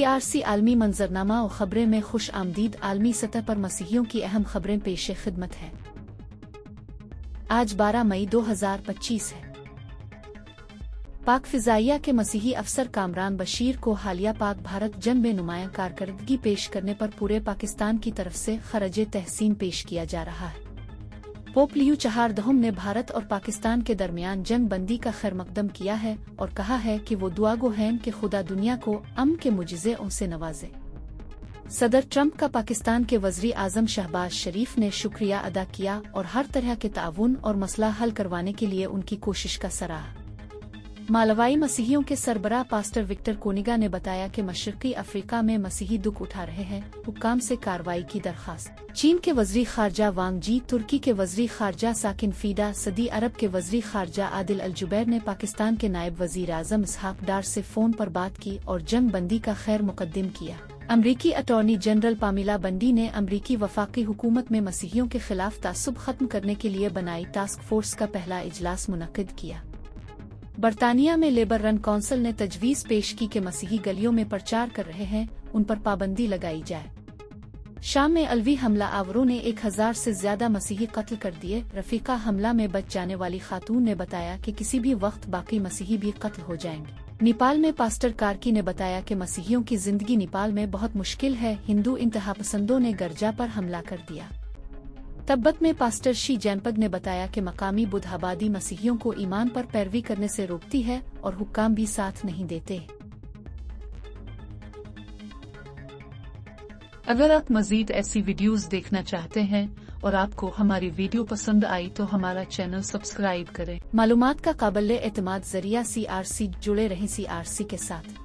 CRC आलमी मंजरनामा और खबरें में खुश आमदीद। आलमी सतह पर मसीहियों की अहम खबरें पेश खिदमत है। आज 12 मई 2025 है। पाक फिजाइया के मसीही अफसर कामरान बशीर को हालिया पाक भारत जंग में नुमायां कारकर्दगी पेश करने पर पूरे पाकिस्तान की तरफ से खराजे तहसीन पेश किया जा रहा है। पोप लियो 14 ने भारत और पाकिस्तान के दरमियान जंग बंदी का खैरमकदम किया है और कहा है कि वो दुआगो हैं कि खुदा दुनिया को अमन के मुजिज़ों से नवाजे। सदर ट्रंप का पाकिस्तान के वज़ीर आज़म शहबाज शरीफ ने शुक्रिया अदा किया और हर तरह के ताउन और मसला हल करवाने के लिए उनकी कोशिश का सराहा। मालवाई मसीहियों के सरबराह पास्टर विक्टर कोनिगा ने बताया कि मशरकी अफ्रीका में मसीही दुख उठा रहे हैं। हुक्काम से कार्रवाई की दरख्वास्त। चीन के वज़ीर खारजा वांग जी, तुर्की के वज़ीर खारजा साकिन फीदा, सऊदी अरब के वज़ीर खारजा आदिल अल जुबैर ने पाकिस्तान के नायब वज़ीर आज़म इसहाक डार से फ़ोन पर बात की और जंग बंदी का खैर मुकद्दम किया। अमरीकी अटॉर्नी जनरल पामिला बंडी ने अमरीकी वफाकी हुकूमत में मसीहियों के खिलाफ तासुब खत्म करने के लिए बनाई टास्क फोर्स का पहला इजलास मुनक्किद किया। बरतानिया में लेबर रन कौंसिल ने तजवीज़ पेश की कि मसीही गलियों में प्रचार कर रहे हैं, उन पर पाबंदी लगाई जाए। शाम में अलवी हमला आवरों ने 1000 से ज्यादा मसीही कत्ल कर दिए। रफीका हमला में बच जाने वाली खातून ने बताया कि किसी भी वक्त बाकी मसीही भी कत्ल हो जाएंगे। नेपाल में पास्टर कार्की ने बताया कि मसीहियों की जिंदगी नेपाल में बहुत मुश्किल है। हिंदू इंतहापसंदों ने गर्जा पर हमला कर दिया। तब्बत में पास्टर शी जैनपद ने बताया कि मकामी बुद्धाबादी मसीहियों को ईमान पर पैरवी करने से रोकती है और हुक्काम भी साथ नहीं देते। अगर आप मजीद ऐसी वीडियोस देखना चाहते हैं और आपको हमारी वीडियो पसंद आई तो हमारा चैनल सब्सक्राइब करें। मालूमात का काबिल एतमाद जरिया CRC जुड़े रहें CRC के साथ।